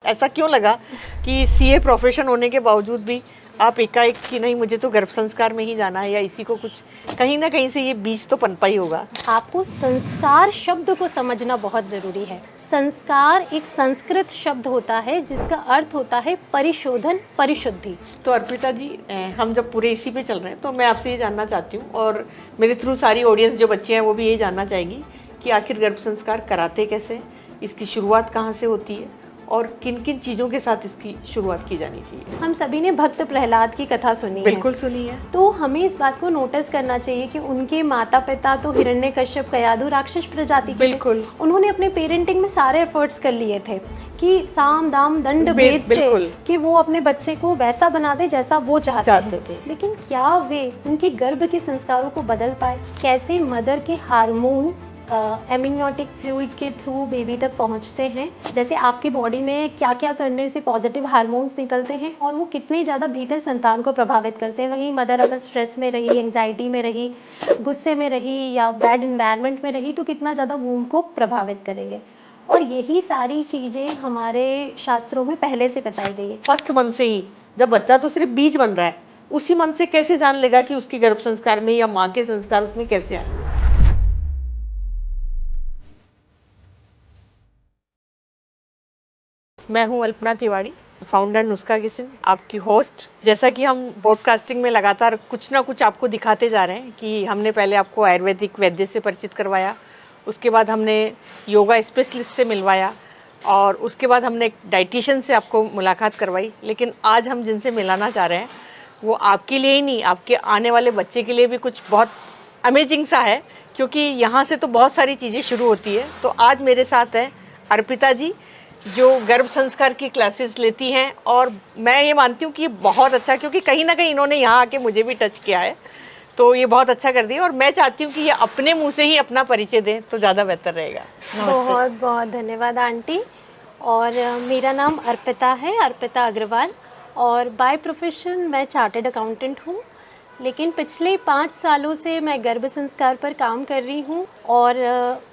ऐसा क्यों लगा कि सीए प्रोफेशन होने के बावजूद भी आप एकाएक कि नहीं मुझे तो गर्भ संस्कार में ही जाना है, या इसी को कुछ कहीं ना कहीं से ये बीज तो पनपा ही होगा? आपको संस्कार शब्द को समझना बहुत ज़रूरी है। संस्कार एक संस्कृत शब्द होता है जिसका अर्थ होता है परिशोधन, परिशुद्धि। तो अर्पिता जी, हम जब पूरे इसी पे चल रहे हैं तो मैं आपसे ये जानना चाहती हूँ, और मेरे थ्रू सारी ऑडियंस जो बच्चे हैं वो भी यही जानना चाहेगी कि आखिर गर्भ संस्कार कराते कैसे, इसकी शुरुआत कहाँ से होती है, और किन किन चीज़ों के साथ इसकी शुरुआत की जानी चाहिए? हम सभी ने भक्त प्रहलाद की कथा सुनी है। बिल्कुल सुनी है। तो हमें इस बात को नोटिस करना चाहिए कि उनके माता पिता तो हिरण्यकश्यप, कयाधु राक्षस प्रजाति के बिल्कुल। थे। उन्होंने अपने पेरेंटिंग में सारे एफर्ट्स कर लिए थे कि साम दाम दंड भेद से कि वो अपने बच्चे को वैसा बना दे जैसा वो चाहते थे। लेकिन क्या वे उनके गर्भ के संस्कारों को बदल पाए? कैसे मदर के हार्मोन्स एमनियोटिक फ्लूइड के थ्रू बेबी तक पहुंचते हैं, जैसे आपकी बॉडी में क्या क्या करने से पॉजिटिव हार्मोन्स निकलते हैं और वो कितने ज़्यादा भीतर संतान को प्रभावित करते हैं। वहीं मदर अगर स्ट्रेस में रही, एंजाइटी में रही, गुस्से में रही या बैड इन्वायरमेंट में रही तो कितना ज़्यादा वूम्ब को प्रभावित करेंगे। और यही सारी चीज़ें हमारे शास्त्रों में पहले से बताई गई है। फर्स्ट मंथ से ही, जब बच्चा तो सिर्फ बीज बन रहा है, उसी मंथ से कैसे जान लेगा कि उसके गर्भ संस्कार में या माँ के संस्कार उसमें कैसे आए? मैं हूँ अल्पना तिवारी, फाउंडर नुस्खा किचन, आपकी होस्ट। जैसा कि हम पॉडकास्टिंग में लगातार कुछ ना कुछ आपको दिखाते जा रहे हैं कि हमने पहले आपको आयुर्वेदिक वैद्य से परिचित करवाया, उसके बाद हमने योगा स्पेशलिस्ट से मिलवाया, और उसके बाद हमने एक डाइटिशियन से आपको मुलाकात करवाई। लेकिन आज हम जिनसे मिलाना चाह रहे हैं वो आपके लिए ही नहीं, आपके आने वाले बच्चे के लिए भी कुछ बहुत अमेजिंग सा है, क्योंकि यहाँ से तो बहुत सारी चीज़ें शुरू होती है। तो आज मेरे साथ है अर्पिता जी, जो गर्भ संस्कार की क्लासेस लेती हैं, और मैं ये मानती हूँ कि ये बहुत अच्छा, क्योंकि कहीं ना कहीं इन्होंने यहाँ आके मुझे भी टच किया है, तो ये बहुत अच्छा कर दिया। और मैं चाहती हूँ कि ये अपने मुंह से ही अपना परिचय दें तो ज़्यादा बेहतर रहेगा। बहुत बहुत धन्यवाद आंटी। और मेरा नाम अर्पिता है, अर्पिता अग्रवाल, और बाय प्रोफेशन मैं चार्टर्ड अकाउंटेंट हूँ। लेकिन पिछले 5 सालों से मैं गर्भ संस्कार पर काम कर रही हूँ, और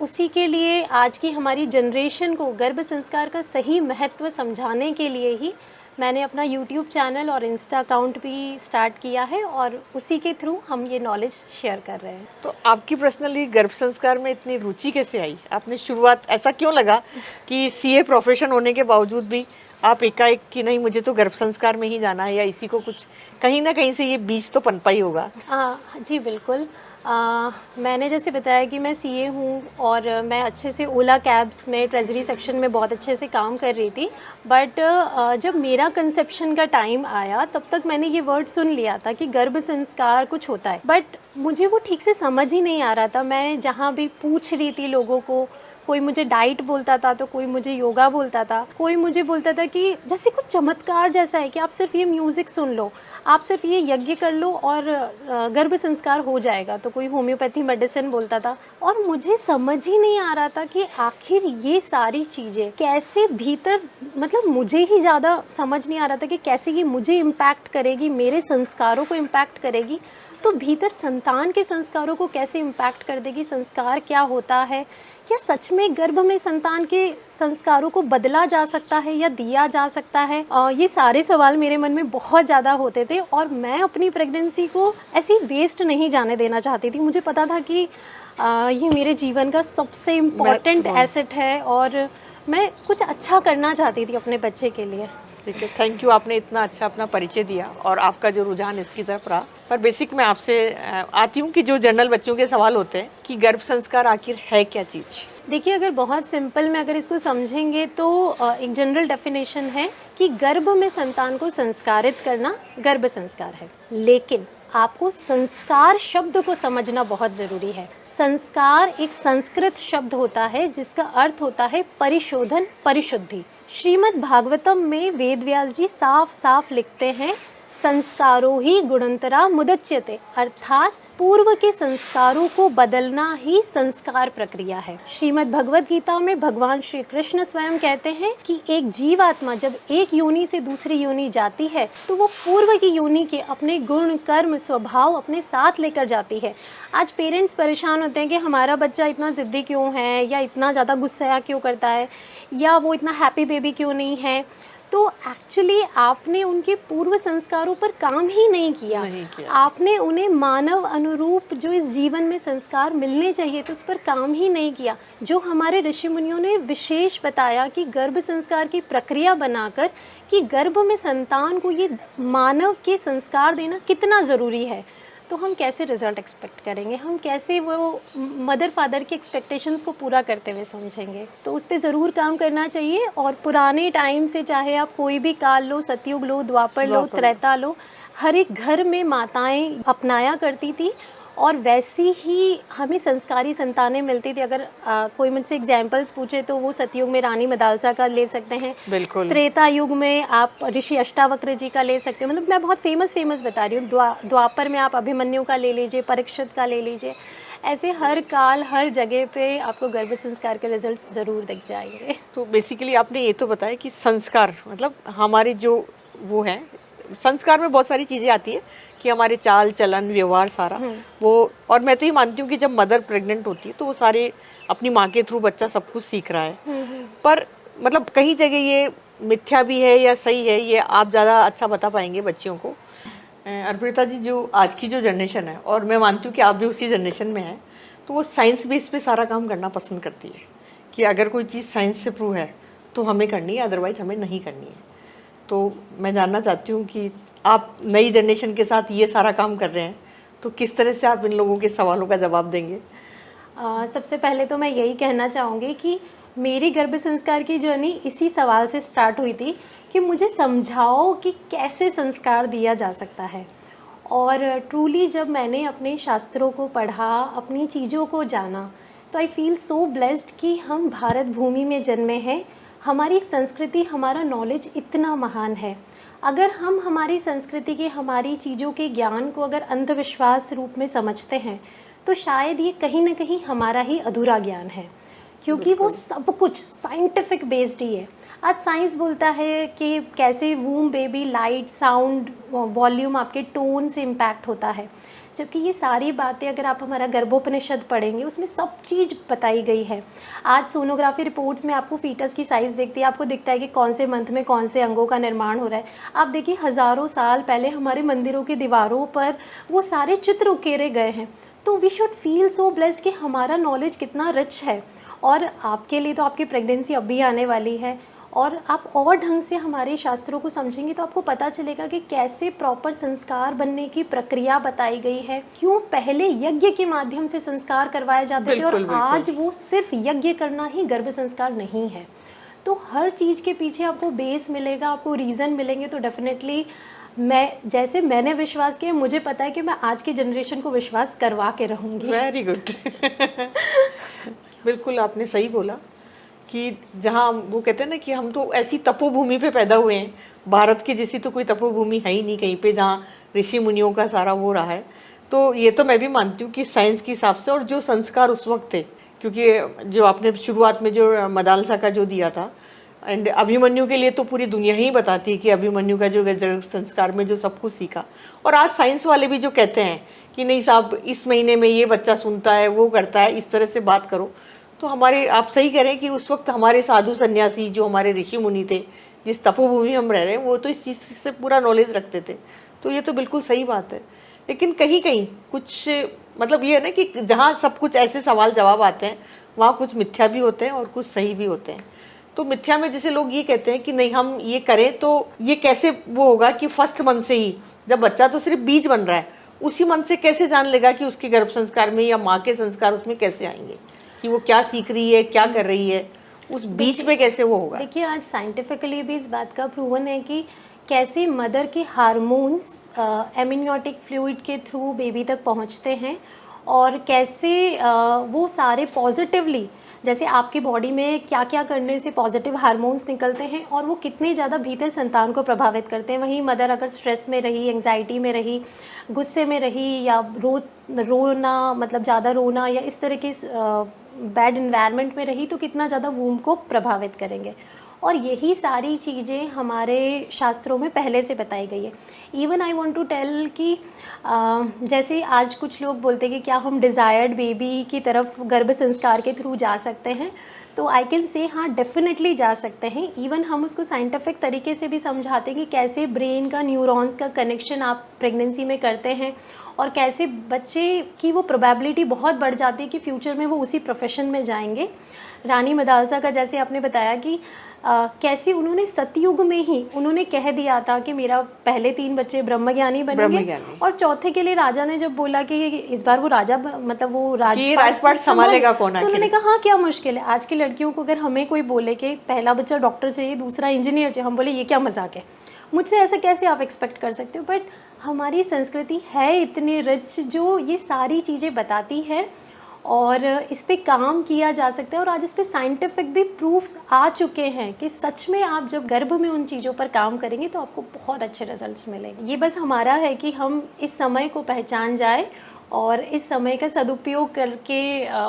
उसी के लिए आज की हमारी जनरेशन को गर्भ संस्कार का सही महत्व समझाने के लिए ही मैंने अपना यूट्यूब चैनल और इंस्टा अकाउंट भी स्टार्ट किया है, और उसी के थ्रू हम ये नॉलेज शेयर कर रहे हैं। तो आपकी पर्सनली गर्भ संस्कार में इतनी रुचि कैसे आई? आपने शुरुआत, ऐसा क्यों लगा कि सीए प्रोफेशन होने के बावजूद भी आप एकाएक कि नहीं मुझे तो गर्भ संस्कार में ही जाना है, या इसी को कुछ कहीं ना कहीं से ये बीज तो पनपा ही होगा? जी बिल्कुल। मैंने जैसे बताया कि मैं सीए हूँ, और मैं अच्छे से ओला कैब्स में ट्रेजरी सेक्शन में बहुत अच्छे से काम कर रही थी। बट जब मेरा कंसेप्शन का टाइम आया तब तक मैंने ये वर्ड सुन लिया था कि गर्भ संस्कार कुछ होता है, बट मुझे वो ठीक से समझ ही नहीं आ रहा था। मैं जहाँ भी पूछ रही थी लोगों को, कोई मुझे डाइट बोलता था तो कोई मुझे योगा बोलता था, कोई मुझे बोलता था कि जैसे कुछ चमत्कार जैसा है कि आप सिर्फ ये म्यूज़िक सुन लो, आप सिर्फ ये यज्ञ कर लो और गर्भ संस्कार हो जाएगा। तो कोई होम्योपैथी मेडिसिन बोलता था, और मुझे समझ ही नहीं आ रहा था कि आखिर ये सारी चीज़ें कैसे भीतर, मतलब मुझे ही ज़्यादा समझ नहीं आ रहा था कि कैसे ये मुझे इम्पैक्ट करेगी, मेरे संस्कारों को इम्पैक्ट करेगी, तो भीतर संतान के संस्कारों को कैसे इम्पैक्ट कर देगी। संस्कार क्या होता है, क्या सच में गर्भ में संतान के संस्कारों को बदला जा सकता है या दिया जा सकता है? ये सारे सवाल मेरे मन में बहुत ज़्यादा होते थे, और मैं अपनी प्रेगनेंसी को ऐसी वेस्ट नहीं जाने देना चाहती थी। मुझे पता था कि ये मेरे जीवन का सबसे इम्पॉर्टेंट एसेट है, और मैं कुछ अच्छा करना चाहती थी अपने बच्चे के लिए। ठीक है, थैंक यू, आपने इतना अच्छा अपना परिचय दिया और आपका जो रुझान इसकी तरफ रहा। पर बेसिक मैं आपसे आती हूँ कि जो जनरल बच्चों के सवाल होते हैं कि गर्भ संस्कार आखिर है क्या चीज़? देखिए, अगर बहुत सिंपल में अगर इसको समझेंगे तो एक जनरल डेफिनेशन है कि गर्भ में संतान को संस्कारित करना गर्भ संस्कार है। लेकिन आपको संस्कार शब्द को समझना बहुत ज़रूरी है। संस्कार एक संस्कृत शब्द होता है जिसका अर्थ होता है परिशोधन, परिशुद्धि। श्रीमद् भागवतम में वेदव्यास जी साफ साफ लिखते हैं, संस्कारो ही गुणंतरा मुदच्यते, अर्थात पूर्व के संस्कारों को बदलना ही संस्कार प्रक्रिया है। श्रीमद् भगवद गीता में भगवान श्री कृष्ण स्वयं कहते हैं कि एक जीवात्मा जब एक योनि से दूसरी योनि जाती है तो वो पूर्व की योनि के अपने गुण, कर्म, स्वभाव अपने साथ लेकर जाती है। आज पेरेंट्स परेशान होते हैं कि हमारा बच्चा इतना जिद्दी क्यों है, या इतना ज़्यादा गुस्सा क्यों करता है, या वो इतना हैप्पी बेबी क्यों नहीं है। तो एक्चुअली आपने उनके पूर्व संस्कारों पर काम ही नहीं किया, आपने उन्हें मानव अनुरूप जो इस जीवन में संस्कार मिलने चाहिए तो उस पर काम ही नहीं किया। जो हमारे ऋषि मुनियों ने विशेष बताया कि गर्भ संस्कार की प्रक्रिया बनाकर कि गर्भ में संतान को ये मानव के संस्कार देना कितना ज़रूरी है, तो हम कैसे रिजल्ट एक्सपेक्ट करेंगे, हम कैसे वो मदर फादर की एक्सपेक्टेशंस को पूरा करते हुए समझेंगे। तो उस पर ज़रूर काम करना चाहिए। और पुराने टाइम से चाहे आप कोई भी काल लो, सतयुग लो, द्वापर लो, त्रेता लो, हर एक घर में माताएं अपनाया करती थी और वैसी ही हमें संस्कारी संतानें मिलती थी। अगर कोई मुझसे एग्जाम्पल्स पूछे तो वो सतयुग में रानी मदालसा का ले सकते हैं, बिल्कुल। त्रेता युग में आप ऋषि अष्टावक्र जी का ले सकते हैं। मतलब मैं बहुत फेमस बता रही हूँ। द्वापर में आप अभिमन्यु का ले लीजिए, परीक्षित का ले लीजिए। ऐसे हर काल हर जगह पे आपको गर्भ संस्कार के रिजल्ट्स ज़रूर दिख जाएंगे। तो बेसिकली आपने ये तो बताया कि संस्कार मतलब हमारे जो वो है, संस्कार में बहुत सारी चीज़ें आती है कि हमारे चाल चलन व्यवहार सारा वो, और मैं तो ये मानती हूँ कि जब मदर प्रेग्नेंट होती है तो वो सारे अपनी माँ के थ्रू बच्चा सब कुछ सीख रहा है। पर मतलब कई जगह ये मिथ्या भी है या सही है, ये आप ज़्यादा अच्छा बता पाएंगे बच्चियों को। अर्पिता जी, जो आज की जो जनरेशन है, और मैं मानती हूँ कि आप भी उसी जनरेशन में हैं, तो वो साइंस बेस पे सारा काम करना पसंद करती है कि अगर कोई चीज़ साइंस से प्रूव है तो हमें करनी है, अदरवाइज हमें नहीं करनी है। तो मैं जानना चाहती हूँ कि आप नई जनरेशन के साथ ये सारा काम कर रहे हैं, तो किस तरह से आप इन लोगों के सवालों का जवाब देंगे? सबसे पहले तो मैं यही कहना चाहूँगी कि मेरी गर्भ संस्कार की जर्नी इसी सवाल से स्टार्ट हुई थी कि मुझे समझाओ कि कैसे संस्कार दिया जा सकता है। और ट्रूली जब मैंने अपने शास्त्रों को पढ़ा, अपनी चीज़ों को जाना, तो आई फील सो ब्लेस्ड कि हम भारत भूमि में जन्मे हैं। हमारी संस्कृति, हमारा नॉलेज इतना महान है। अगर हम हमारी संस्कृति के, हमारी चीज़ों के ज्ञान को अगर अंधविश्वास रूप में समझते हैं तो शायद ये कहीं ना कहीं हमारा ही अधूरा ज्ञान है, क्योंकि वो सब कुछ साइंटिफिक बेस्ड ही है। आज साइंस बोलता है कि कैसे वूम बेबी लाइट, साउंड, वॉल्यूम आपके टोन से इम्पैक्ट होता है, जबकि ये सारी बातें अगर आप हमारा गर्भोपनिषद पढ़ेंगे उसमें सब चीज़ बताई गई है। आज सोनोग्राफी रिपोर्ट्स में आपको फीटस की साइज़ दिखती है, आपको दिखता है कि कौन से मंथ में कौन से अंगों का निर्माण हो रहा है। आप देखिए हज़ारों साल पहले हमारे मंदिरों की दीवारों पर वो सारे चित्र उकेरे गए हैं। तो we should feel so blessed कि हमारा नॉलेज कितना रिच है। और आपके लिए तो आपकी प्रेगनेंसी अभी आने वाली है, और आप और ढंग से हमारे शास्त्रों को समझेंगे तो आपको पता चलेगा कि कैसे प्रॉपर संस्कार बनने की प्रक्रिया बताई गई है, क्यों पहले यज्ञ के माध्यम से संस्कार करवाए जाते थे और आज वो सिर्फ यज्ञ करना ही गर्भ संस्कार नहीं है। तो हर चीज़ के पीछे आपको बेस मिलेगा, आपको रीज़न मिलेंगे। तो डेफिनेटली मैंने विश्वास किया, मुझे पता है कि मैं आज की जनरेशन को विश्वास करवा के रहूँगी। Very good. बिल्कुल आपने सही बोला कि जहाँ वो कहते हैं ना कि हम तो ऐसी तपोभूमि पे पैदा हुए हैं, भारत की जैसी तो कोई तपोभूमि है ही नहीं कहीं पे जहाँ ऋषि मुनियों का सारा वो रहा है। तो ये तो मैं भी मानती हूँ कि साइंस के हिसाब से, और जो संस्कार उस वक्त थे, क्योंकि जो आपने शुरुआत में जो मदालसा का जो दिया था, एंड अभिमन्यु के लिए तो पूरी दुनिया ही बताती है कि अभिमन्यु का जो संस्कार में जो सब कुछ सीखा। और आज साइंस वाले भी जो कहते हैं कि नहीं साहब इस महीने में ये बच्चा सुनता है, वो करता है, इस तरह से बात करो, तो हमारे, आप सही कह रहे हैं कि उस वक्त हमारे साधु सन्यासी जो हमारे ऋषि मुनि थे, जिस तपोभूमि हम रह रहे हैं, वो तो इस चीज़ से पूरा नॉलेज रखते थे। तो ये तो बिल्कुल सही बात है। लेकिन कहीं कहीं कुछ मतलब ये है ना कि जहाँ सब कुछ ऐसे सवाल जवाब आते हैं वहाँ कुछ मिथ्या भी होते हैं और कुछ सही भी होते हैं। तो मिथ्या में जैसे लोग ये कहते हैं कि नहीं हम ये करें तो ये कैसे वो होगा कि फर्स्ट मंथ से ही, जब बच्चा तो सिर्फ बीज बन रहा है, उसी मंथ से कैसे जान लेगा कि उसके गर्भ संस्कार में या माँ के संस्कार उसमें कैसे आएंगे, कि वो क्या सीख रही है, क्या कर रही है, उस बीच में कैसे वो होगा। देखिए आज साइंटिफिकली भी इस बात का प्रूवन है कि कैसे मदर के हार्मोन्स एमनियोटिक फ्लूइड के थ्रू बेबी तक पहुंचते हैं, और कैसे वो सारे पॉजिटिवली, जैसे आपकी बॉडी में क्या क्या करने से पॉजिटिव हार्मोन्स निकलते हैं और वो कितने ज़्यादा भीतर संतान को प्रभावित करते हैं। वहीं मदर अगर स्ट्रेस में रही, एंग्जाइटी में रही, गुस्से में रही, या रोना मतलब ज़्यादा रोना, या इस तरह के बैड इन्वायरमेंट में रही, तो कितना ज़्यादा वूम को प्रभावित करेंगे। और यही सारी चीज़ें हमारे शास्त्रों में पहले से बताई गई है। Even I want to tell कि जैसे आज कुछ लोग बोलते हैं कि क्या हम डिज़ायर्ड बेबी की तरफ गर्भ संस्कार के थ्रू जा सकते हैं, तो आई कैन से हाँ डेफिनेटली जा सकते हैं। इवन हम उसको साइंटिफिक तरीके से भी समझाते हैं कि कैसे ब्रेन का न्यूरॉन्स का कनेक्शन आप प्रेगनेंसी में करते हैं और कैसे बच्चे की वो प्रोबेबिलिटी बहुत बढ़ जाती है कि फ्यूचर में वो उसी प्रोफेशन में जाएंगे। रानी मदालसा का जैसे आपने बताया कि कैसे उन्होंने सतयुग में ही उन्होंने कह दिया था कि मेरा पहले 3 बच्चे ब्रह्मज्ञानी बनेंगे और चौथे के लिए राजा ने जब बोला कि इस बार वो राजा मतलब वो राजपाट संभालेगा कौन, तो उन्होंने कहा हाँ क्या मुश्किल है। आज की लड़कियों को अगर हमें कोई बोले कि पहला बच्चा डॉक्टर चाहिए, दूसरा इंजीनियर चाहिए, हम बोले ये क्या मजाक है, मुझसे ऐसा कैसे आप एक्सपेक्ट कर सकते हो। बट हमारी संस्कृति है इतनी रिच जो ये सारी चीज़ें बताती है और इस पे काम किया जा सकता है। और आज इस पे साइंटिफिक भी प्रूफ्स आ चुके हैं कि सच में आप जब गर्भ में उन चीज़ों पर काम करेंगे तो आपको बहुत अच्छे रिजल्ट्स मिलेंगे। ये बस हमारा है कि हम इस समय को पहचान जाए और इस समय का सदुपयोग करके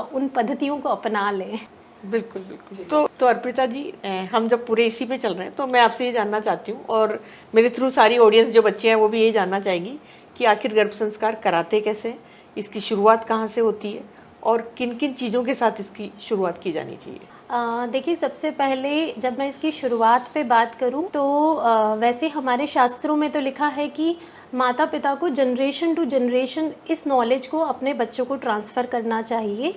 उन पद्धतियों को अपना लें। बिल्कुल बिल्कुल। तो अर्पिता जी, हम जब पूरे इसी पे चल रहे हैं तो मैं आपसे ये जानना चाहती हूँ और मेरे थ्रू सारी ऑडियंस जो बच्चे हैं वो भी यही जानना चाहेंगी कि आखिर गर्भ संस्कार कराते कैसे, इसकी शुरुआत कहाँ से होती है और किन किन चीज़ों के साथ इसकी शुरुआत की जानी चाहिए। देखिए सबसे पहले जब मैं इसकी शुरुआत पे बात करूं तो वैसे हमारे शास्त्रों में तो लिखा है कि माता पिता को जनरेशन टू जनरेशन इस नॉलेज को अपने बच्चों को ट्रांसफ़र करना चाहिए।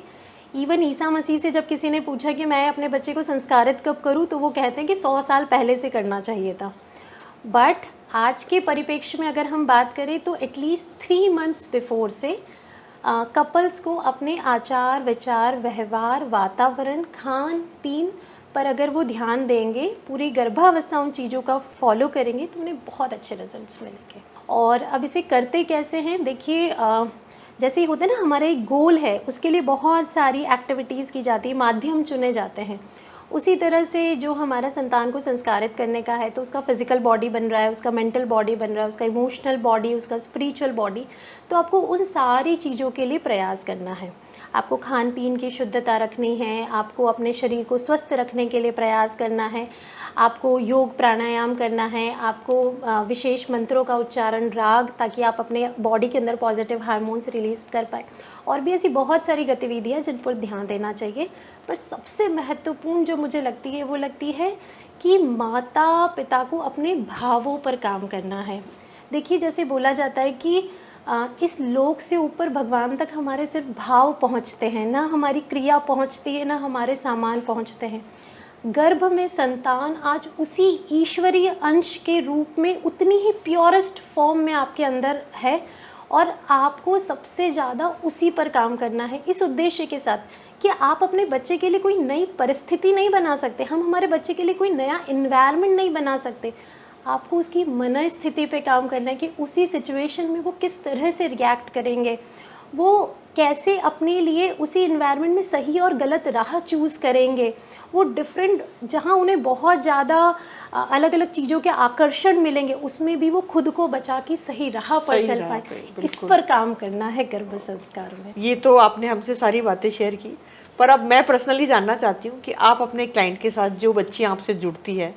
इवन ईसा मसीह से जब किसी ने पूछा कि मैं अपने बच्चे को संस्कारित कब करूं तो वो कहते हैं कि 100 साल पहले से करना चाहिए था। बट आज के परिप्रेक्ष्य में अगर हम बात करें तो एटलीस्ट 3 मंथ्स बिफोर से कपल्स को अपने आचार विचार व्यवहार वातावरण खान पीन पर अगर वो ध्यान देंगे, पूरी गर्भावस्था उन चीज़ों का फॉलो करेंगे तो उन्हें बहुत अच्छे रिजल्ट्स मिलेंगे। और अब इसे करते कैसे हैं, देखिए जैसे ही होता है ना हमारा एक गोल है उसके लिए बहुत सारी एक्टिविटीज़ की जाती है, माध्यम चुने जाते हैं। उसी तरह से जो हमारा संतान को संस्कारित करने का है तो उसका फिजिकल बॉडी बन रहा है, उसका मेंटल बॉडी बन रहा है, उसका इमोशनल बॉडी, उसका स्पिरिचुअल बॉडी, तो आपको उन सारी चीज़ों के लिए प्रयास करना है। आपको खान पीन की शुद्धता रखनी है, आपको अपने शरीर को स्वस्थ रखने के लिए प्रयास करना है, आपको योग प्राणायाम करना है, आपको विशेष मंत्रों का उच्चारण राग, ताकि आप अपने बॉडी के अंदर पॉजिटिव हार्मोन्स रिलीज कर पाए। और भी ऐसी बहुत सारी गतिविधियाँ जिन पर ध्यान देना चाहिए। पर सबसे महत्वपूर्ण जो मुझे लगती है वो लगती है कि माता पिता को अपने भावों पर काम करना है। देखिए जैसे बोला जाता है कि इस लोक से ऊपर भगवान तक हमारे सिर्फ भाव पहुंचते हैं, ना हमारी क्रिया पहुंचती है, ना हमारे सामान पहुंचते हैं। गर्भ में संतान आज उसी ईश्वरीय अंश के रूप में उतनी ही प्योरेस्ट फॉर्म में आपके अंदर है और आपको सबसे ज़्यादा उसी पर काम करना है, इस उद्देश्य के साथ कि आप अपने बच्चे के लिए कोई नई परिस्थिति नहीं बना सकते, हम हमारे बच्चे के लिए कोई नया इन्वायरमेंट नहीं बना सकते। आपको उसकी मन स्थिति पे काम करना है कि उसी सिचुएशन में वो किस तरह से रिएक्ट करेंगे, वो कैसे अपने लिए उसी इन्वायरमेंट में सही और गलत राह चूज़ करेंगे, वो डिफरेंट जहाँ उन्हें बहुत ज़्यादा अलग अलग चीज़ों के आकर्षण मिलेंगे उसमें भी वो खुद को बचा के सही राह पर चल पाए। इस पर काम करना है गर्भ संस्कार में। ये तो आपने हमसे सारी बातें शेयर की, पर अब मैं पर्सनली जानना चाहती हूँ कि आप अपने क्लाइंट के साथ, जो बच्ची आपसे जुड़ती है,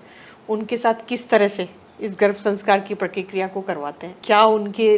उनके साथ किस तरह से इस गर्भ संस्कार की प्रक्रिया को करवाते हैं, क्या उनके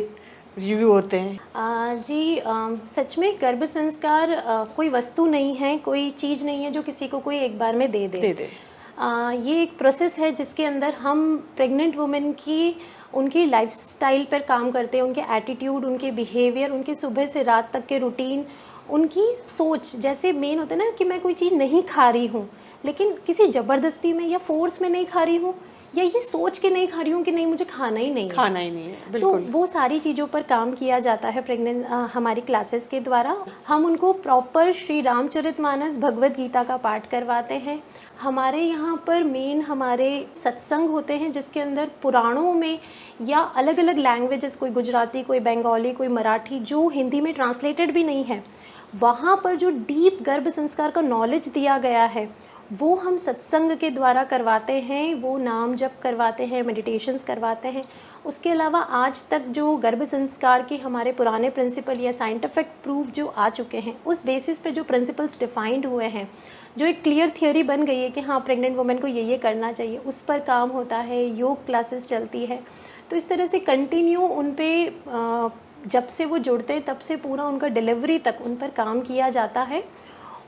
रिव्यू होते हैं? जी सच में गर्भ संस्कार कोई वस्तु नहीं है, कोई चीज़ नहीं है जो किसी को कोई एक बार में दे दे। ये एक प्रोसेस है जिसके अंदर हम प्रेग्नेंट वुमेन की उनकी लाइफस्टाइल पर काम करते हैं, उनके एटीट्यूड, उनके बिहेवियर, उनके सुबह से रात तक के रूटीन, उनकी सोच। जैसे मेन होता है ना कि मैं कोई चीज़ नहीं खा रही हूँ लेकिन किसी ज़बरदस्ती में या फोर्स में नहीं खा रही हूँ, या ये सोच के नहीं खा रही हूँ कि नहीं मुझे खाना ही नहीं है। बिल्कुल। तो वो सारी चीज़ों पर काम किया जाता है प्रेग्नेंट हमारी क्लासेस के द्वारा। हम उनको प्रॉपर श्री रामचरितमानस भगवत गीता का पाठ करवाते हैं। हमारे यहाँ पर मेन हमारे सत्संग होते हैं जिसके अंदर पुराणों में या अलग अलग लैंग्वेजेस, कोई गुजराती, कोई बंगाली, कोई मराठी, जो हिंदी में ट्रांसलेटेड भी नहीं है, वहाँ पर जो डीप गर्भ संस्कार का नॉलेज दिया गया है वो हम सत्संग के द्वारा करवाते हैं, वो नाम जप करवाते हैं, मेडिटेशंस करवाते हैं। उसके अलावा आज तक जो गर्भ संस्कार के हमारे पुराने प्रिंसिपल या साइंटिफिक प्रूफ जो आ चुके हैं, उस बेसिस पे जो प्रिंसिपल्स डिफाइंड हुए हैं, जो एक क्लियर थियोरी बन गई है कि हाँ प्रेग्नेंट वुमेन को ये करना चाहिए, उस पर काम होता है। योग क्लासेस चलती है। तो इस तरह से कंटिन्यू उन पर जब से वो जुड़ते हैं तब से पूरा उनका डिलीवरी तक उन पर काम किया जाता है।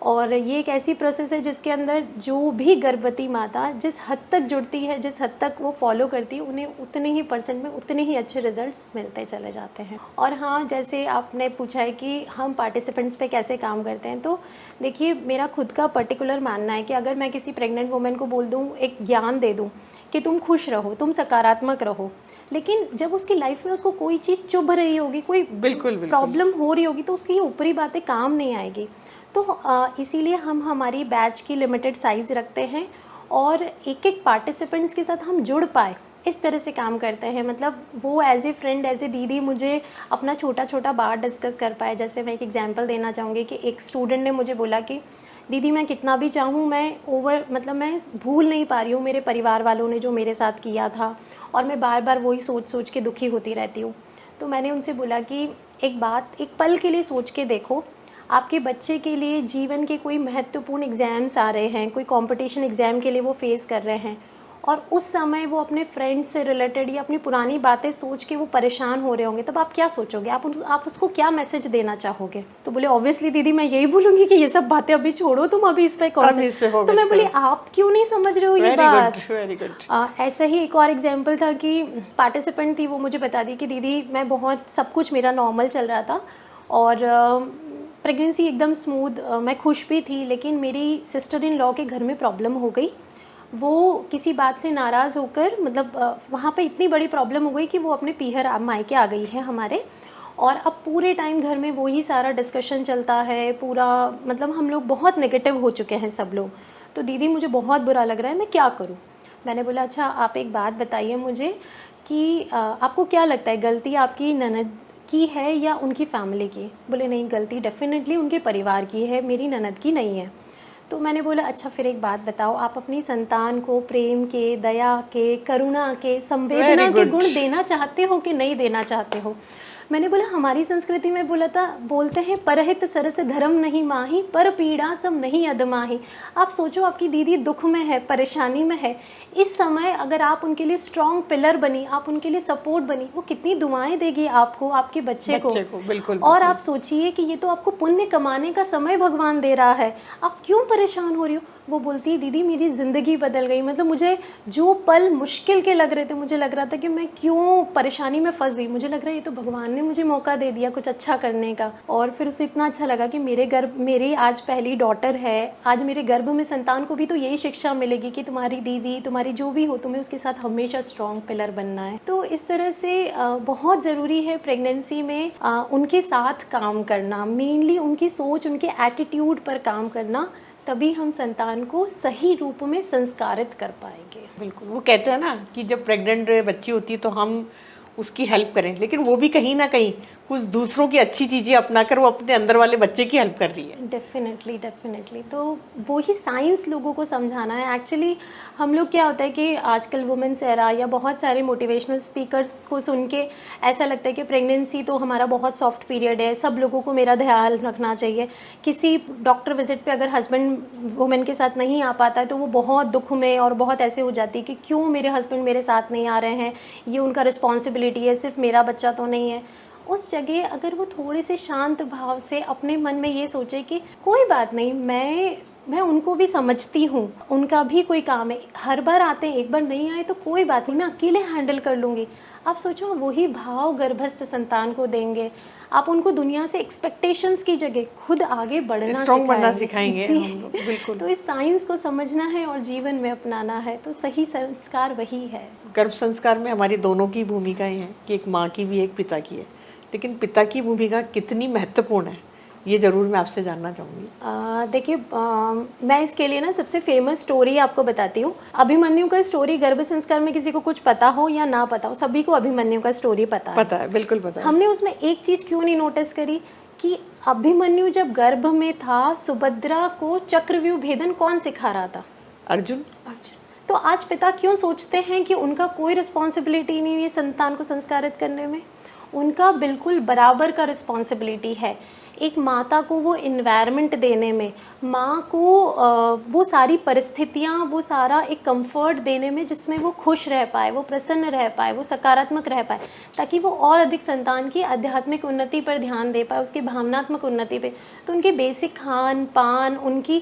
और ये एक ऐसी प्रोसेस है जिसके अंदर जो भी गर्भवती माता जिस हद तक जुड़ती है, जिस हद तक वो फॉलो करती है, उन्हें उतने ही परसेंट में उतने ही अच्छे रिजल्ट्स मिलते चले जाते हैं। और हाँ, जैसे आपने पूछा है कि हम पार्टिसिपेंट्स पे कैसे काम करते हैं, तो देखिए मेरा खुद का पर्टिकुलर मानना है कि अगर मैं किसी प्रेग्नेंट वुमेन को बोल दूँ, एक ज्ञान दे दूँ कि तुम खुश रहो, तुम सकारात्मक रहो, लेकिन जब उसकी लाइफ में उसको कोई चीज़ चुभ रही होगी, कोई बिल्कुल प्रॉब्लम हो रही होगी, तो उसकी ये ऊपरी बातें काम नहीं आएगी। तो इसीलिए हम हमारी बैच की लिमिटेड साइज़ रखते हैं और एक एक पार्टिसिपेंट्स के साथ हम जुड़ पाए, इस तरह से काम करते हैं। मतलब वो as a friend, as a didi मुझे अपना छोटा छोटा बात डिस्कस कर पाए। जैसे मैं एक एग्जांपल देना चाहूँगी कि एक स्टूडेंट ने मुझे बोला कि दीदी मैं कितना भी चाहूँ, मैं भूल नहीं पा रही हूँ मेरे परिवार वालों ने जो मेरे साथ किया था, और मैं बार बार वही सोच सोच के दुखी होती रहती हूँ। तो मैंने उनसे बोला कि एक पल के लिए सोच के देखो, आपके बच्चे के लिए जीवन के कोई महत्वपूर्ण एग्ज़ाम्स आ रहे हैं, कोई कंपटीशन एग्ज़ाम के लिए वो फेस कर रहे हैं, और उस समय वो अपने फ्रेंड्स से रिलेटेड या अपनी पुरानी बातें सोच के वो परेशान हो रहे होंगे, तब आप क्या सोचोगे? आप उसको क्या मैसेज देना चाहोगे? तो बोले ऑब्वियसली दीदी मैं यही बोलूँगी कि ये सब बातें अभी छोड़ो, तुम अभी इस पे तो मैं बोली आप क्यों नहीं समझ रहे हो ये बात? Very good. ऐसा ही एक और एग्जाम्पल था कि पार्टिसिपेंट थी, वो मुझे बता दी कि दीदी मैं बहुत सब कुछ मेरा नॉर्मल चल रहा था और प्रेगनेंसी एकदम स्मूथ, मैं खुश भी थी, लेकिन मेरी सिस्टर इन लॉ के घर में प्रॉब्लम हो गई। वो किसी बात से नाराज़ होकर, मतलब वहाँ पे इतनी बड़ी प्रॉब्लम हो गई कि वो अपने पीहर मायके आ गई है हमारे, और अब पूरे टाइम घर में वही सारा डिस्कशन चलता है पूरा, मतलब हम लोग बहुत नेगेटिव हो चुके हैं सब लोग। तो दीदी मुझे बहुत बुरा लग रहा है, मैं क्या करूँ? मैंने बोला अच्छा आप एक बात बताइए मुझे कि आपको क्या लगता है गलती आपकी ननद की है या उनकी फैमिली की? बोले नहीं, गलती डेफिनेटली उनके परिवार की है, मेरी ननद की नहीं है। तो मैंने बोला अच्छा फिर एक बात बताओ, आप अपनी संतान को प्रेम के, दया के, करुणा के, संवेदना के गुण देना चाहते हो कि नहीं देना चाहते हो? मैंने बोला हमारी संस्कृति में बोलते हैं परहित सरस धर्म नहीं माही, पर पीड़ा सब नहीं अदमाही। आप सोचो आपकी दीदी दुख में है, परेशानी में है, इस समय अगर आप उनके लिए स्ट्रॉन्ग पिलर बनी, आप उनके लिए सपोर्ट बनी, वो कितनी दुआएं देगी आपको, आपके बच्चे को। बिल्कुल। और आप सोचिए कि ये तो आपको पुण्य कमाने का समय भगवान दे रहा है, आप क्यों परेशान हो रही हो? वो बोलती है दीदी मेरी ज़िंदगी बदल गई, मतलब मुझे जो पल मुश्किल के लग रहे थे, मुझे लग रहा था कि मैं क्यों परेशानी में फंस गई, मुझे लग रहा है ये तो भगवान ने मुझे मौका दे दिया कुछ अच्छा करने का। और फिर उसे इतना अच्छा लगा कि मेरी आज पहली डॉटर है, आज मेरे गर्भ में संतान को भी तो यही शिक्षा मिलेगी कि तुम्हारी दीदी, तुम्हारी जो भी हो, तुम्हें उसके साथ हमेशा स्ट्रॉन्ग पिलर बनना है। तो इस तरह से बहुत ज़रूरी है प्रेगनेंसी में उनके साथ काम करना, मेनली उनकी सोच, उनके एटीट्यूड पर काम करना, तभी हम संतान को सही रूप में संस्कारित कर पाएंगे। बिल्कुल, वो कहते हैं ना कि जब प्रेग्नेंट बच्ची होती है तो हम उसकी हेल्प करें, लेकिन वो भी कहीं ना कहीं कुछ दूसरों की अच्छी चीज़ें अपनाकर वो अपने अंदर वाले बच्चे की हेल्प कर रही है। डेफिनेटली तो वो ही साइंस लोगों को समझाना है। एक्चुअली हम लोग क्या होता है कि आजकल वुमेन्स एरा या बहुत सारे मोटिवेशनल स्पीकर्स को सुन के ऐसा लगता है कि प्रेगनेंसी तो हमारा बहुत सॉफ्ट पीरियड है, सब लोगों को मेरा ध्यान रखना चाहिए। किसी डॉक्टर विजिट पे अगर हस्बैंड वुमेन के साथ नहीं आ पाता है तो वो बहुत दुख में और बहुत ऐसे हो जाती है कि क्यों मेरे हस्बैंड मेरे साथ नहीं आ रहे हैं, ये उनका रिस्पॉन्सिबिलिटी है, सिर्फ मेरा बच्चा तो नहीं है। उस जगह अगर वो थोड़े से शांत भाव से अपने मन में ये सोचे कि कोई बात नहीं, मैं उनको भी समझती हूँ, उनका भी कोई काम है, हर बार आते हैं, एक बार नहीं आए तो कोई बात नहीं, मैं अकेले हैंडल कर लूँगी। आप सोचो वही भाव गर्भस्थ संतान को देंगे, आप उनको दुनिया से एक्सपेक्टेशंस की जगह खुद आगे बढ़ना स्ट्रॉन्ग बनना सिखाएंगे जी। हम लोग। बिल्कुल। तो इस साइंस को समझना है और जीवन में अपनाना है, तो सही संस्कार वही है। गर्भ संस्कार में हमारी दोनों की भूमिकाएं हैं कि एक माँ की भी एक पिता की है, लेकिन पिता की भूमिका कितनी महत्वपूर्ण है ये ज़रूर मैं आपसे जानना चाहूँगी। देखिए मैं इसके लिए ना सबसे फेमस स्टोरी आपको बताती हूँ। अभिमन्यु का स्टोरी गर्भ संस्कार में किसी को कुछ पता हो या ना पता हो, सभी को अभिमन्यु का स्टोरी पता है। बिल्कुल पता है। हमने उसमें एक चीज़ क्यों नहीं नोटिस करी कि अभिमन्यु जब गर्भ में था, सुभद्रा को चक्रव्यूह भेदन कौन सिखा रहा था? अर्जुन। तो आज पिता क्यों सोचते हैं कि उनका कोई रिस्पॉन्सिबिलिटी नहीं है संतान को संस्कारित करने में? उनका बिल्कुल बराबर का रिस्पॉन्सिबिलिटी है। एक माता को वो इन्वायरमेंट देने में, माँ को वो सारी परिस्थितियाँ, वो सारा एक कंफर्ट देने में जिसमें वो खुश रह पाए, वो प्रसन्न रह पाए, वो सकारात्मक रह पाए, ताकि वो और अधिक संतान की आध्यात्मिक उन्नति पर ध्यान दे पाए, उसकी भावनात्मक उन्नति पे। तो उनके बेसिक खान पान, उनकी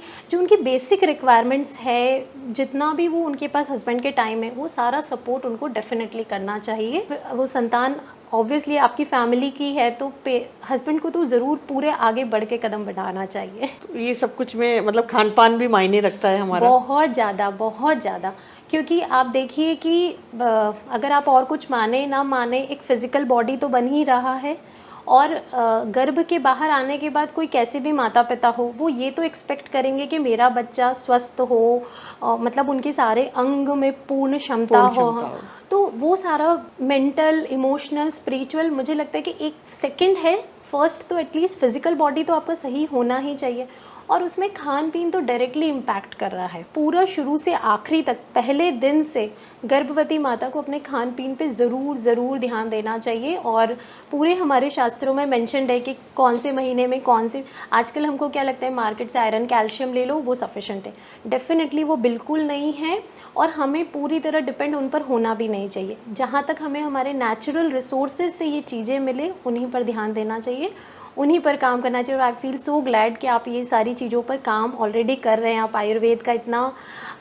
बेसिक रिक्वायरमेंट्स है, जितना भी वो उनके पास हस्बैंड के टाइम है, वो सारा सपोर्ट उनको डेफिनेटली करना चाहिए। वो संतान ऑब्वियसली आपकी फैमिली की है, तो हस्बैंड को तो ज़रूर पूरे आगे बढ़ के कदम बढ़ाना चाहिए। तो ये सब कुछ में मतलब खान पान भी मायने रखता है हमारा, बहुत ज़्यादा। क्योंकि आप देखिए कि अगर आप और कुछ माने ना माने, एक फिज़िकल बॉडी तो बन ही रहा है, और गर्भ के बाहर आने के बाद कोई कैसे भी माता पिता हो, वो ये तो एक्सपेक्ट करेंगे कि मेरा बच्चा स्वस्थ हो, मतलब उनके सारे अंग में पूर्ण क्षमता हो। तो वो सारा मेंटल, इमोशनल, स्पिरिचुअल, मुझे लगता है कि एक सेकंड है, फर्स्ट तो एटलीस्ट फिजिकल बॉडी तो आपका सही होना ही चाहिए, और उसमें खान पीन तो डायरेक्टली इम्पैक्ट कर रहा है पूरा, शुरू से आखिरी तक। पहले दिन से गर्भवती माता को अपने खान पीन पे ज़रूर ध्यान देना चाहिए, और पूरे हमारे शास्त्रों में मेंशन्ड है कि कौन से महीने में कौन से। आजकल हमको क्या लगता है, मार्केट से आयरन कैल्शियम ले लो वो सफिशेंट है, डेफिनेटली वो बिल्कुल नहीं है, और हमें पूरी तरह डिपेंड उन पर होना भी नहीं चाहिए। जहाँ तक हमें हमारे नेचुरल रिसोर्सेज से ये चीज़ें मिले, उन्हीं पर ध्यान देना चाहिए, उन्हीं पर काम करना चाहिए। और आई फील सो ग्लैड कि आप ये सारी चीज़ों पर काम ऑलरेडी कर रहे हैं। आप आयुर्वेद का इतना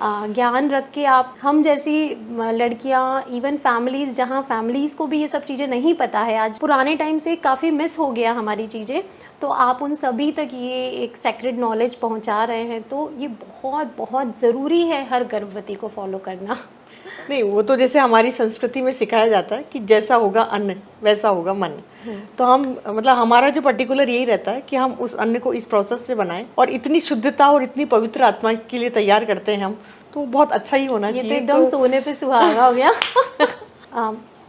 ज्ञान रख के, आप हम जैसी लड़कियां, इवन फैमिलीज़, जहाँ फैमिलीज़ को भी ये सब चीज़ें नहीं पता है, आज पुराने टाइम से काफ़ी मिस हो गया हमारी चीज़ें, तो आप उन सभी तक ये एक सेक्रेड नॉलेज पहुंचा रहे हैं। तो ये बहुत ज़रूरी है हर गर्भवती को फॉलो करना। नहीं, वो तो जैसे हमारी संस्कृति में सिखाया जाता है कि जैसा होगा अन्न वैसा होगा मन। तो हम मतलब हमारा जो पर्टिकुलर यही रहता है कि हम उस अन्न को इस प्रोसेस से बनाएं, और इतनी शुद्धता और इतनी पवित्र आत्मा के लिए तैयार करते हैं हम, तो बहुत अच्छा ही होना चाहिए। ये तो एकदम सोने पे सुहागा हो गया।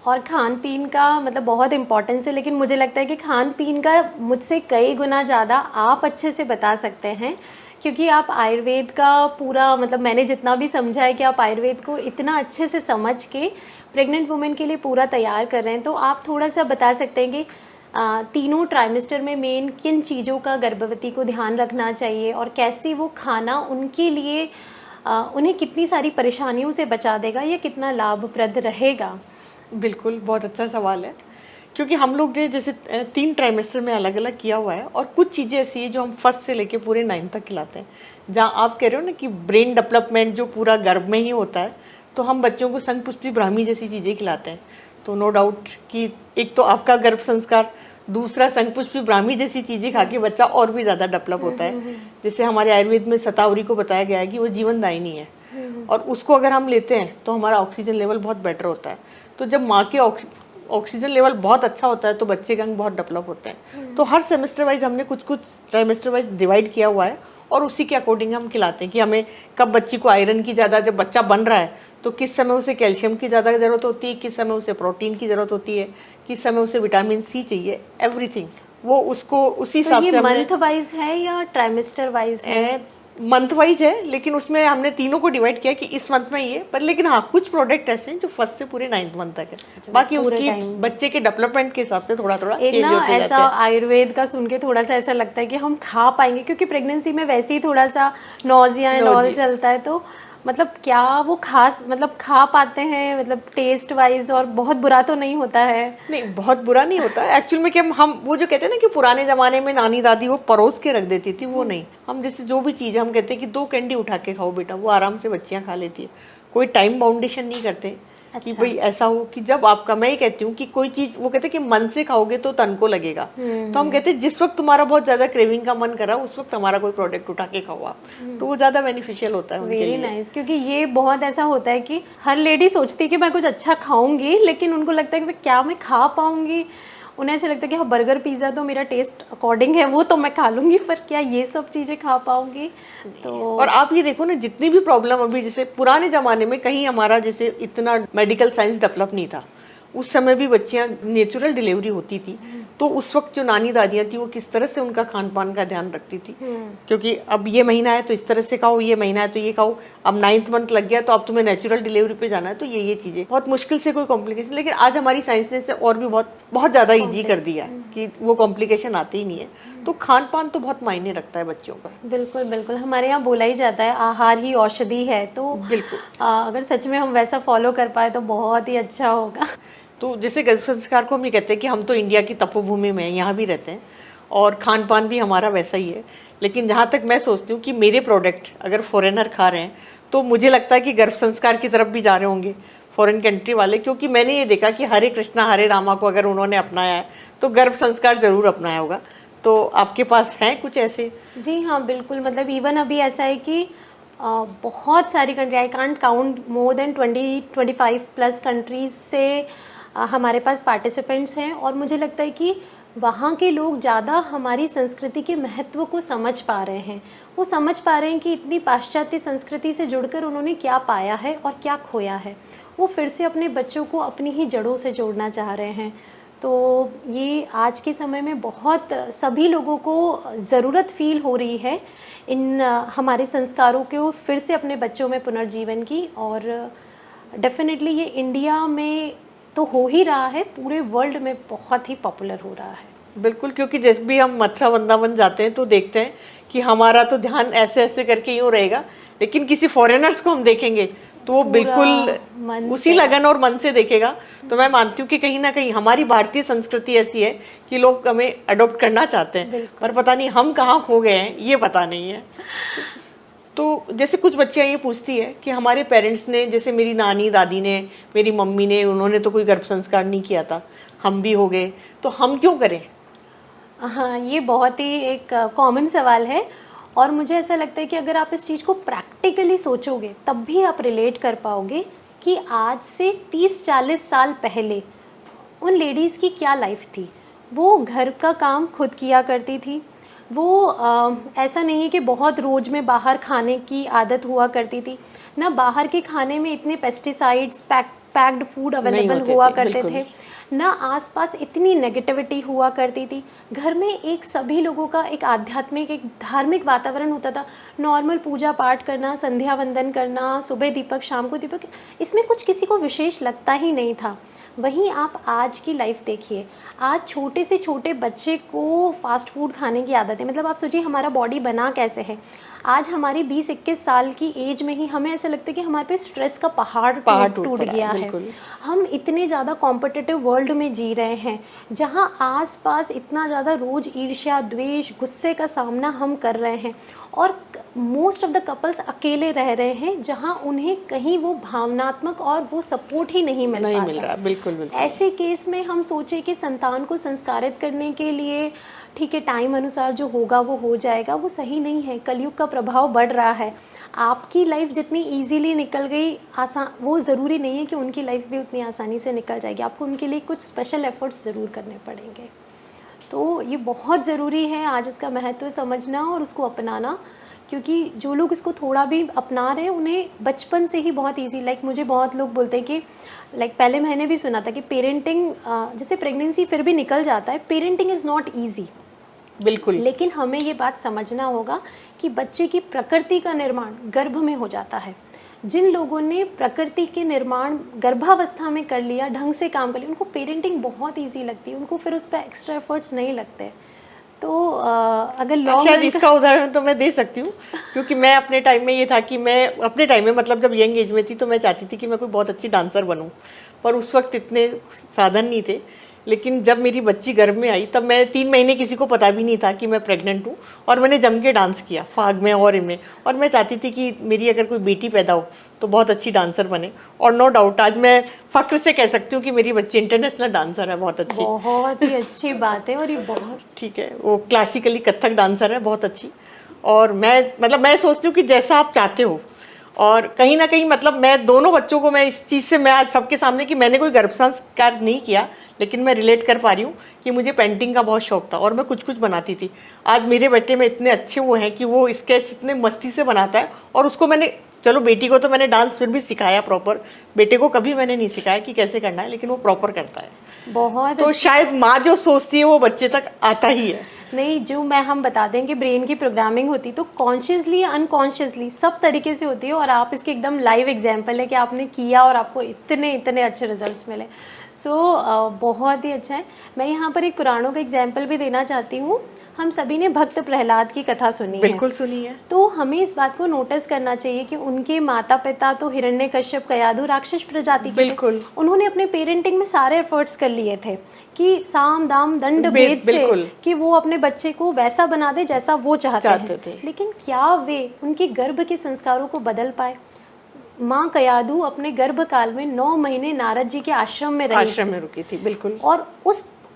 और खान पीन का मतलब बहुत इम्पोर्टेंस है, लेकिन मुझे लगता है कि खान पीन का मुझसे कई गुना ज़्यादा आप अच्छे से बता सकते हैं, क्योंकि आप आयुर्वेद का पूरा, मतलब मैंने जितना भी समझा है कि आप आयुर्वेद को इतना अच्छे से समझ के प्रेग्नेंट वुमेन के लिए पूरा तैयार कर रहे हैं। तो आप थोड़ा सा बता सकते हैं कि तीनों ट्राइमेस्टर में मेन किन चीज़ों का गर्भवती को ध्यान रखना चाहिए, और कैसे वो खाना उनके लिए उन्हें कितनी सारी परेशानियों से बचा देगा, या कितना लाभप्रद रहेगा। बिल्कुल, बहुत अच्छा सवाल है, क्योंकि हम लोग ने जैसे 3 ट्राइमेस्टर में अलग अलग किया हुआ है, और कुछ चीज़ें ऐसी है जो हम फर्स्ट से लेके पूरे 9 तक खिलाते हैं। जहाँ आप कह रहे हो ना कि ब्रेन डेवलपमेंट जो पूरा गर्भ में ही होता है, तो हम बच्चों को संघपुष्पी ब्राह्मी जैसी चीज़ें खिलाते हैं। तो नो डाउट कि एक तो आपका गर्भ संस्कार, दूसरा संघपुष्पी ब्राह्मी जैसी चीज़ें खा के बच्चा और भी ज़्यादा डेवलप होता है। जैसे हमारे आयुर्वेद में शतावरी को बताया गया है कि वो जीवनदायिनी है, और उसको अगर हम लेते हैं तो हमारा ऑक्सीजन लेवल बहुत बेटर होता है। तो जब माँ के ऑक्सीजन लेवल बहुत अच्छा होता है तो बच्चे के अंग बहुत डेवलप होते हैं। तो हर सेमेस्टर वाइज हमने कुछ ट्राइमेस्टर वाइज डिवाइड किया हुआ है, और उसी के अकॉर्डिंग हम खिलाते हैं कि हमें कब बच्ची को आयरन की ज़्यादा, जब बच्चा बन रहा है तो किस समय उसे कैल्शियम की ज़्यादा ज़रूरत होती है, किस समय उसे प्रोटीन की ज़रूरत होती है, किस समय उसे विटामिन सी चाहिए, एवरीथिंग वो उसको उसी हिसाब से। मंथ वाइज है या ट्राइमेस्टर वाइज है? मंथ वाइज है, लेकिन उसमें हमने तीनों को डिवाइड किया कि इस मंथ में ये, पर लेकिन हाँ कुछ प्रोडक्ट ऐसे हैं जो फर्स्ट से पूरे 9th मंथ तक है, बाकी उसकी बच्चे के डेवलपमेंट के हिसाब से थोड़ा थोड़ा एक ना ऐसा आयुर्वेद का सुन के थोड़ा सा ऐसा लगता है कि हम खा पाएंगे, क्योंकि प्रेगनेंसी में वैसे ही थोड़ा सा नॉजिया एंड ऑल चलता है, तो मतलब क्या वो खास मतलब खा पाते हैं, मतलब टेस्ट वाइज, और बहुत बुरा तो नहीं होता है? नहीं, बहुत बुरा नहीं होता है एक्चुअल में। कि हम वो जो कहते हैं ना कि पुराने ज़माने में नानी दादी वो परोस के रख देती थी, वो नहीं। हम जैसे जो भी चीज़ हम कहते हैं कि 2 कैंडी उठा के खाओ बेटा, वो आराम से बच्चियाँ खा लेती है। कोई टाइम बाउंडेशन नहीं करते। अच्छा। कि भाई ऐसा हो कि जब आपका, मैं ये कहती हूँ कि कोई चीज़, वो कहते हैं कि मन से खाओगे तो तन को लगेगा। तो हम कहते हैं जिस वक्त तुम्हारा बहुत ज़्यादा क्रेविंग का मन करा उस वक्त हमारा कोई प्रोडक्ट उठा के खाओ आप, तो वो ज़्यादा बेनिफिशियल होता है उनके लिए। वेरी नाइस, क्योंकि ये बहुत ऐसा होता है कि हर लेडी सोचती है कि मैं कुछ अच्छा खाऊंगी, लेकिन उनको लगता है कि क्या मैं खा पाऊंगी। उन्हें ऐसे लगता है कि हाँ बर्गर पिज़्ज़ा तो मेरा टेस्ट अकॉर्डिंग है, वो तो मैं खा लूँगी, पर क्या ये सब चीज़ें खा पाऊँगी? तो और आप ये देखो ना, जितनी भी प्रॉब्लम अभी, जैसे पुराने ज़माने में कहीं हमारा जैसे इतना मेडिकल साइंस डेवलप नहीं था, उस समय भी बच्चियाँ नेचुरल डिलीवरी होती थी, तो उस वक्त जो नानी दादियाँ थी वो किस तरह से उनका खान पान का ध्यान रखती थी, क्योंकि अब ये महीना है तो इस तरह से खाओ, ये महीना है तो ये खाओ, अब 9th मंथ लग गया तो अब तुम्हें नेचुरल डिलीवरी पे जाना है, तो ये चीज़ें बहुत मुश्किल से कोई कॉम्प्लिकेशन। लेकिन आज हमारी साइंस ने इसे और भी बहुत ज़्यादा ईजी कर दिया है कि वो कॉम्प्लिकेशन आते ही नहीं है। तो खान पान तो बहुत मायने रखता है बच्चों का। बिल्कुल बिल्कुल, हमारे यहाँ बोला ही जाता है आहार ही औषधि है, तो बिल्कुल अगर सच में हम वैसा फॉलो कर पाए तो बहुत ही अच्छा होगा। तो जैसे गर्भ संस्कार को हम ये कहते हैं कि हम तो इंडिया की तपोभूमि में यहाँ भी रहते हैं और खान पान भी हमारा वैसा ही है, लेकिन जहाँ तक मैं सोचती हूँ कि मेरे प्रोडक्ट अगर फॉरेनर खा रहे हैं तो मुझे लगता है कि गर्भ संस्कार की तरफ भी जा रहे होंगे फॉरेन कंट्री वाले, क्योंकि मैंने ये देखा कि हरे कृष्णा हरे रामा को अगर उन्होंने अपनाया है तो गर्भ संस्कार ज़रूर अपनाया होगा। तो आपके पास हैं कुछ ऐसे? जी हाँ बिल्कुल, मतलब इवन अभी ऐसा है कि बहुत सारी country, I can't count, more than 20-25 plus countries से हमारे पास पार्टिसिपेंट्स हैं, और मुझे लगता है कि वहाँ के लोग ज़्यादा हमारी संस्कृति के महत्व को समझ पा रहे हैं। वो समझ पा रहे हैं कि इतनी पाश्चात्य संस्कृति से जुड़कर उन्होंने क्या पाया है और क्या खोया है। वो फिर से अपने बच्चों को अपनी ही जड़ों से जोड़ना चाह रहे हैं। तो ये आज के समय में बहुत सभी लोगों को ज़रूरत फील हो रही है इन हमारे संस्कारों को फिर से अपने बच्चों में पुनर्जीवन की, और डेफिनेटली ये इंडिया में तो हो ही रहा है, पूरे वर्ल्ड में बहुत ही पॉपुलर हो रहा है। बिल्कुल, क्योंकि जैसे भी हम मथुरा वृंदावन जाते हैं तो देखते हैं कि हमारा तो ध्यान ऐसे ऐसे करके यूँ रहेगा, लेकिन किसी फॉरेनर्स को हम देखेंगे तो वो बिल्कुल उसी लगन और मन से देखेगा। तो मैं मानती हूँ कि कहीं ना कहीं हमारी भारतीय संस्कृति ऐसी है कि लोग हमें अडॉप्ट करना चाहते हैं, पर पता नहीं हम कहाँ खो गए हैं, ये पता नहीं है। तो जैसे कुछ बच्चियाँ ये पूछती है कि हमारे पेरेंट्स ने, जैसे मेरी नानी दादी ने, मेरी मम्मी ने, उन्होंने तो कोई गर्भ संस्कार नहीं किया था, हम भी हो गए, तो हम क्यों करें? हाँ, ये बहुत ही एक कॉमन सवाल है, और मुझे ऐसा लगता है कि अगर आप इस चीज़ को प्रैक्टिकली सोचोगे तब भी आप रिलेट कर पाओगे कि आज से 30-40 साल पहले उन लेडीज़ की क्या लाइफ थी। वो घर का काम खुद किया करती थी, वो ऐसा नहीं है कि बहुत रोज़ में बाहर खाने की आदत हुआ करती थी, ना बाहर के खाने में इतने पेस्टिसाइड्स पैक्ड फूड अवेलेबल हुआ करते थे, ना आसपास इतनी नेगेटिविटी हुआ करती थी। घर में एक सभी लोगों का एक आध्यात्मिक, एक धार्मिक वातावरण होता था। नॉर्मल पूजा पाठ करना, संध्या वंदन करना, सुबह दीपक शाम को दीपक, इसमें कुछ किसी को विशेष लगता ही नहीं था। वहीं आप आज की लाइफ देखिए, आज छोटे से छोटे बच्चे को फास्ट फूड खाने की आदत है। मतलब आप सोचिए हमारा बॉडी बना कैसे है। आज हमारी 20-21 साल की एज में ही हमें ऐसा लगता है कि हमारे पे स्ट्रेस का पहाड़ टूट गया है। हम इतने ज़्यादा कॉम्पिटिटिव वर्ल्ड में जी रहे हैं, जहाँ आसपास इतना ज़्यादा रोज़ ईर्ष्या, द्वेष, गुस्से का सामना हम कर रहे हैं, और मोस्ट ऑफ द कपल्स अकेले रह रहे हैं, जहाँ उन्हें कहीं वो भावनात्मक और वो सपोर्ट ही नहीं मिल रहा। बिल्कुल। ऐसे केस में हम सोचे कि संतान को संस्कारित करने के लिए ठीक है, टाइम अनुसार जो होगा वो हो जाएगा, वो सही नहीं है। कलयुग का प्रभाव बढ़ रहा है। आपकी लाइफ जितनी इजीली निकल गई, आसान, वो ज़रूरी नहीं है कि उनकी लाइफ भी उतनी आसानी से निकल जाएगी। आपको उनके लिए कुछ स्पेशल एफर्ट्स ज़रूर करने पड़ेंगे। तो ये बहुत ज़रूरी है आज उसका महत्व समझना और उसको अपनाना, क्योंकि जो लोग इसको थोड़ा भी अपना रहे हैं उन्हें बचपन से ही बहुत ईजी, लाइक मुझे बहुत लोग बोलते हैं कि लाइक पहले मैंने भी सुना था कि पेरेंटिंग, जैसे प्रेगनेंसी फिर भी निकल जाता है, पेरेंटिंग इज़ नॉट ईजी। बिल्कुल। लेकिन हमें ये बात समझना होगा कि बच्चे की प्रकृति का निर्माण गर्भ में हो जाता है। जिन लोगों ने प्रकृति के निर्माण गर्भावस्था में कर लिया, ढंग से काम कर लिया, उनको पेरेंटिंग बहुत इजी लगती है, उनको फिर उस पर एक्स्ट्रा एफर्ट्स नहीं लगते। तो अगर लॉन्ग शायद इसका उदाहरण तो मैं दे सकती हूँ, क्योंकि मैं अपने टाइम में ये था कि मैं अपने टाइम में, मतलब जब यंग एज में थी, तो मैं चाहती थी कि मैं कोई बहुत अच्छी डांसर बनूँ, पर उस वक्त इतने साधन नहीं थे। लेकिन जब मेरी बच्ची गर्भ में आई तब मैं 3 महीने किसी को पता भी नहीं था कि मैं प्रेग्नेंट हूँ, और मैंने जम के डांस किया फाग में और इनमें, और मैं चाहती थी कि मेरी अगर कोई बेटी पैदा हो तो बहुत अच्छी डांसर बने। और नो डाउट आज मैं फ़ख्र से कह सकती हूँ कि मेरी बच्ची इंटरनेशनल डांसर है, बहुत अच्छी। बहुत ही अच्छी बात है, और ये बहुत ठीक है, वो क्लासिकली कथक डांसर है, बहुत अच्छी। और मैं सोचती हूँ कि जैसा आप चाहते हो, और कहीं ना कहीं मतलब मैं दोनों बच्चों को, मैं इस चीज़ से मैं आज सबके सामने कि मैंने कोई गर्भ संस्कार नहीं किया, लेकिन मैं रिलेट कर पा रही हूँ कि मुझे पेंटिंग का बहुत शौक था और मैं कुछ कुछ बनाती थी। आज मेरे बेटे में इतने अच्छे वो हैं कि वो स्केच इतने मस्ती से बनाता है, और उसको मैंने चलो बेटी को तो मैंने डांस फिर भी सिखाया प्रॉपर, बेटे को कभी मैंने नहीं सिखाया कि कैसे करना है, लेकिन वो प्रॉपर करता है। बहुत तो शायद माँ जो सोचती है वो बच्चे तक आता ही है। नहीं, जो हम बता दें कि ब्रेन की प्रोग्रामिंग होती तो कॉन्शियसली अनकॉन्शियसली सब तरीके से होती है, और आप इसके एकदम लाइव एग्जांपल है कि आपने किया और आपको इतने इतने अच्छे रिजल्ट्स मिले। सो बहुत ही अच्छा है। मैं यहाँ पर एक पुराणों का एग्जांपल भी देना चाहती हूँ। हम सभी ने भक्त प्रहलाद की कथा सुनी है, बिल्कुल सुनी है। तो हमें इस बात को नोटिस करना चाहिए कि उनके माता पिता तो हिरण्यकश्यप कयाधु राक्षस प्रजाति के थे। बिल्कुल। उन्होंने अपने पेरेंटिंग में सारे एफर्ट्स कर लिए थे कि साम दाम दंड भेद से बिल्कुल। कि वो अपने बच्चे को वैसा बना दे जैसा वो चाहते थे। लेकिन क्या वे उनके गर्भ के संस्कारों को बदल पाए? माँ कयाधु अपने गर्भ काल में 9 महीने नारद जी के आश्रम में रुकी थी। बिल्कुल। और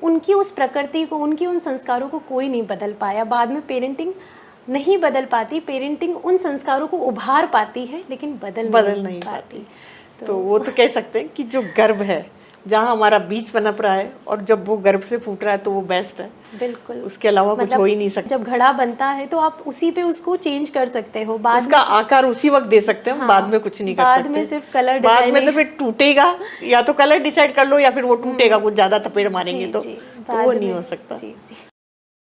उनकी उस प्रकृति को, उनकी उन संस्कारों को कोई नहीं बदल पाया। बाद में पेरेंटिंग नहीं बदल पाती, पेरेंटिंग उन संस्कारों को उभार पाती है लेकिन बदल नहीं पाती। तो वो तो कह सकते हैं कि जो गर्भ है, जहाँ हमारा बीज पनप रहा है, और जब वो गर्भ से फूट रहा है तो वो बेस्ट है। बिल्कुल, उसके अलावा कुछ हो ही नहीं सकता। जब घड़ा बनता है तो आप उसी पे उसको चेंज कर सकते हो, बाद उसका आकार उसी वक्त दे सकते हैं। बाद में कुछ नहीं कर सकते। बाद में सिर्फ कलर बाद में तो फिर टूटेगा, या तो कलर डिसाइड कर लो या फिर वो टूटेगा, कुछ ज्यादा थपेड़ मारेंगे तो वो नहीं हो सकता।